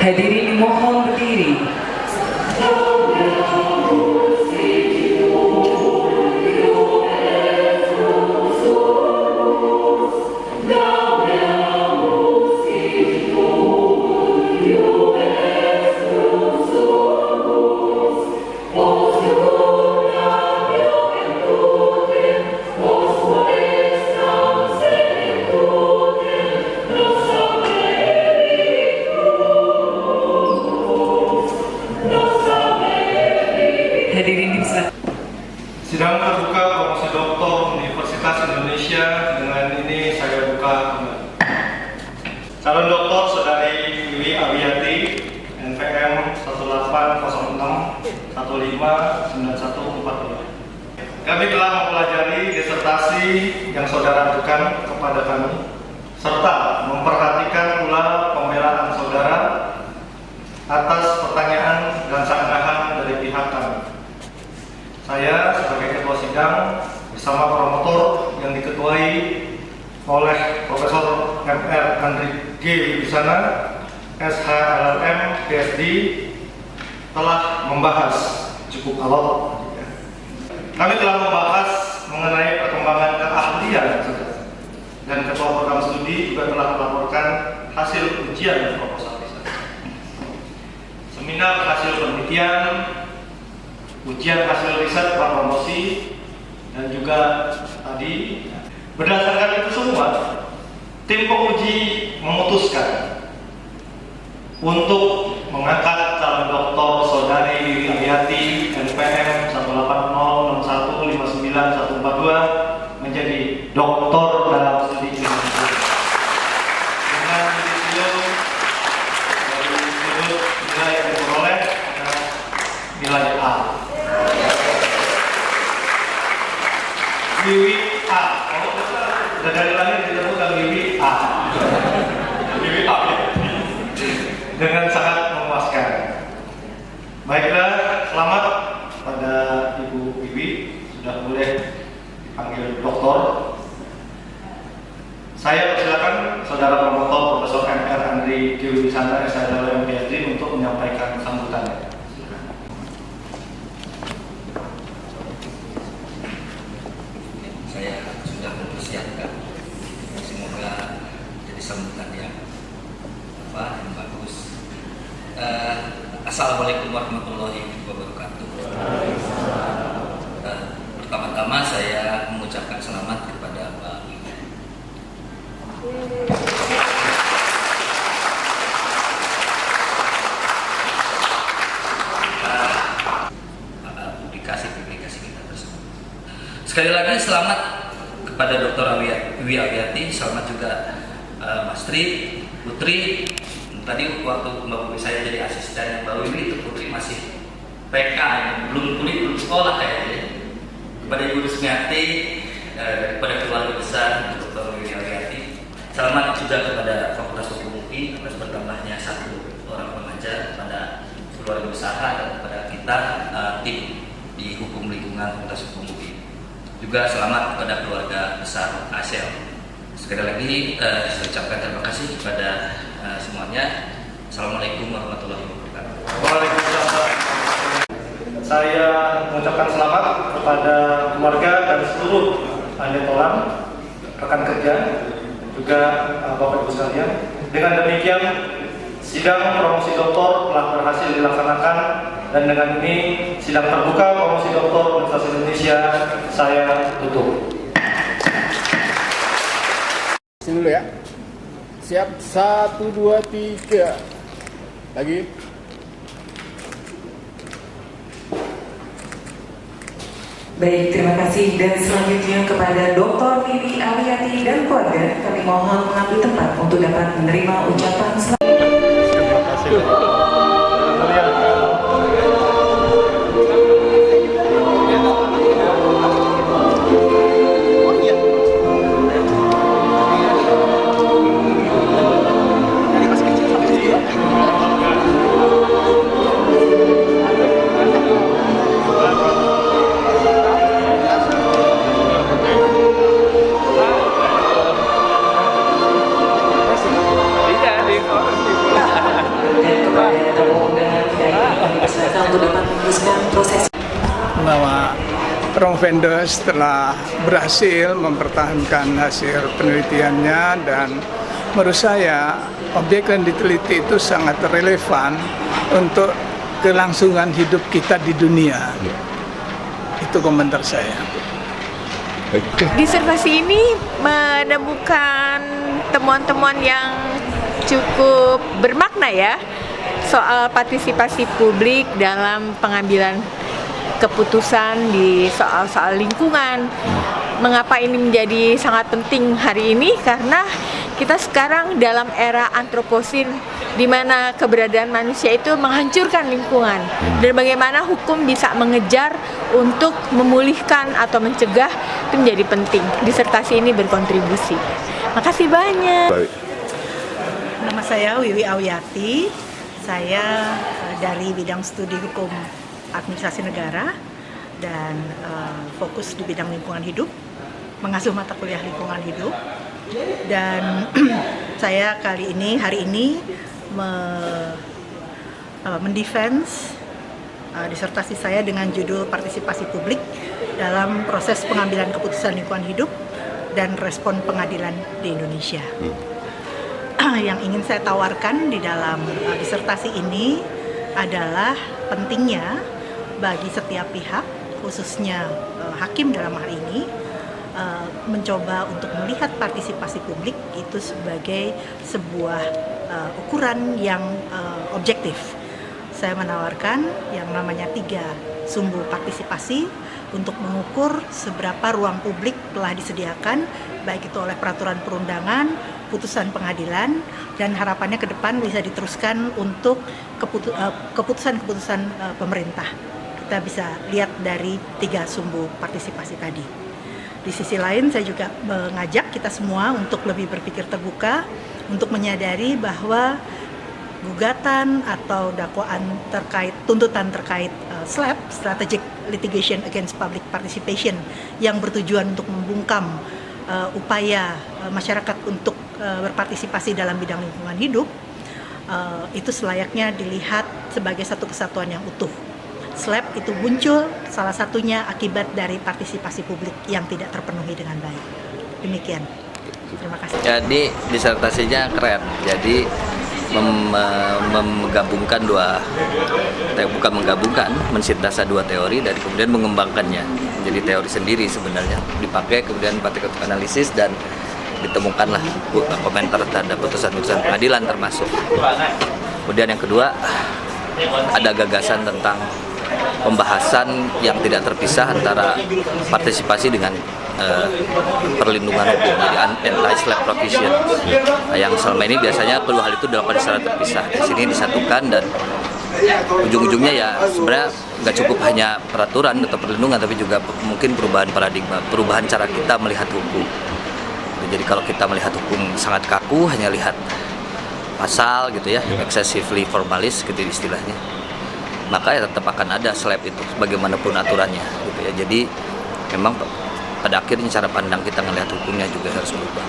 Hadirin mohon berdiri. Sidang terbuka promosi doktor Universitas Indonesia, dengan ini saya buka kembali. Calon doktor Saudari Wiwi Awiyati, NPM 1806159142. Kami telah mempelajari disertasi yang saudara ajukan kepada kami, serta memperhatikan pula pembelaan saudara atas pertanyaan dan sanggahan dari pihak kami. Saya sebagai ketua sidang bersama promotor yang diketuai oleh Profesor Mr. Andri G. Wibisana, SH LLM, PhD, telah membahas cukup alot. Kami telah membahas mengenai perkembangan keahlian dan ketua program studi juga telah melaporkan hasil ujian proposal riset, seminar hasil penelitian, ujian hasil riset promosi, dan juga tadi berdasarkan itu semua tim penguji memutuskan untuk mengangkat calon doktor Saudari Wiwi Awiyati, NPM 18061594142 menjadi doktor dalam studi Indonesia dengan disiplin dari sudut nilai yang diperoleh adalah nilai A. Wiwi A. Kalau sudah dari lahir disebutkan Wiwi A. Wiwi A dengan sangat memuaskan. Baiklah, selamat pada Ibu Wiwi, sudah boleh dipanggil doktor. Saya persilakan saudara promotor Profesor Mr. Andri G. Wibisana, SHLM, PhD untuk menyampaikan sambutannya. Sambutan yang bagus. Assalamualaikum warahmatullahi wabarakatuh. Pertama-tama saya mengucapkan selamat kepada Mbak Wiwi. Publikasi kita bersama. Sekali lagi selamat kepada Dr. Wiwi Awiyati, selamat juga Mas Tri, Putri. Tadi waktu Mbak Wiwi saya jadi asisten Mbak Wiwi itu Putri masih PK, belum kuliah, belum sekolah kayaknya. Kepada Ibu Rusmiati, kepada keluarga besar Dr. Wiwi Awiyati, selamat juga kepada Fakultas Hukum UI atas bertambahnya 1 orang pengajar, kepada keluarga besar dan kepada kita tim di Hukum Lingkungan Fakultas Hukum UI. Juga selamat kepada keluarga besar ASEL. Sekali lagi saya ucapkan terima kasih kepada semuanya. Assalamualaikum warahmatullahi wabarakatuh. Waalaikumsalam. Saya mengucapkan selamat kepada keluarga dan seluruh anggota rekan kerja, juga Bapak Ibu sekalian. Dengan demikian, sidang promosi doktor telah berhasil dilaksanakan, dan dengan ini sidang terbuka promosi doktor Universitas Indonesia saya tutup. Sini dulu ya. Siap, 1, 2, 3. Lagi. Baik, terima kasih. Dan selanjutnya kepada Dr. Wiwi Awiyati dan keluarga, kami mohon mengambil tempat untuk dapat menerima ucapan selamat. Terima kasih. Vendors telah berhasil mempertahankan hasil penelitiannya, dan menurut saya objek yang diteliti itu sangat relevan untuk kelangsungan hidup kita di dunia. Itu komentar saya. Disertasi ini menemukan temuan-temuan yang cukup bermakna ya, soal partisipasi publik dalam pengambilan keputusan di soal-soal lingkungan. Mengapa ini menjadi sangat penting hari ini? Karena kita sekarang dalam era antroposin, di mana keberadaan manusia itu menghancurkan lingkungan, dan bagaimana hukum bisa mengejar untuk memulihkan atau mencegah itu menjadi penting. Disertasi ini berkontribusi. Makasih banyak. Nama saya Wiwi Awiati. Saya dari bidang studi hukum administrasi negara dan fokus di bidang lingkungan hidup, mengasuh mata kuliah lingkungan hidup. Dan saya hari ini mendefense disertasi saya dengan judul partisipasi publik dalam proses pengambilan keputusan lingkungan hidup dan respon pengadilan di Indonesia. Yang ingin saya tawarkan di dalam disertasi ini adalah pentingnya bagi setiap pihak, khususnya hakim dalam hal ini, mencoba untuk melihat partisipasi publik itu sebagai sebuah ukuran yang objektif. Saya menawarkan yang namanya 3 sumbu partisipasi untuk mengukur seberapa ruang publik telah disediakan, baik itu oleh peraturan perundangan, putusan pengadilan, dan harapannya ke depan bisa diteruskan untuk keputusan-keputusan pemerintah. Kita bisa lihat dari 3 sumbu partisipasi tadi. Di sisi lain, saya juga mengajak kita semua untuk lebih berpikir terbuka, untuk menyadari bahwa gugatan atau dakwaan terkait tuntutan terkait SLAP (Strategic Litigation Against Public Participation) yang bertujuan untuk membungkam upaya masyarakat untuk berpartisipasi dalam bidang lingkungan hidup, itu selayaknya dilihat sebagai satu kesatuan yang utuh. SLAP itu muncul salah satunya akibat dari partisipasi publik yang tidak terpenuhi dengan baik. Demikian. Terima kasih. Jadi disertasinya keren. Jadi menggabungkan mensintesa 2 teori dan kemudian mengembangkannya. Jadi teori sendiri sebenarnya dipakai, kemudian praktik analisis, dan ditemukanlah komentar terhadap putusan-putusan pengadilan termasuk. Kemudian yang kedua, ada gagasan tentang pembahasan yang tidak terpisah antara partisipasi dengan perlindungan hukum, jadi anti-SLAP provision. Yang selama ini biasanya kedua hal itu dilakukan secara terpisah. Di sini disatukan, dan ujung-ujungnya ya sebenarnya nggak cukup hanya peraturan atau perlindungan, tapi juga mungkin perubahan paradigma, perubahan cara kita melihat hukum. Jadi kalau kita melihat hukum sangat kaku, hanya lihat pasal gitu ya, excessively formalis gitu istilahnya, maka ya tetap akan ada SLAP itu bagaimanapun aturannya gitu ya. Jadi memang pada akhirnya cara pandang kita melihat hukumnya juga harus berubah.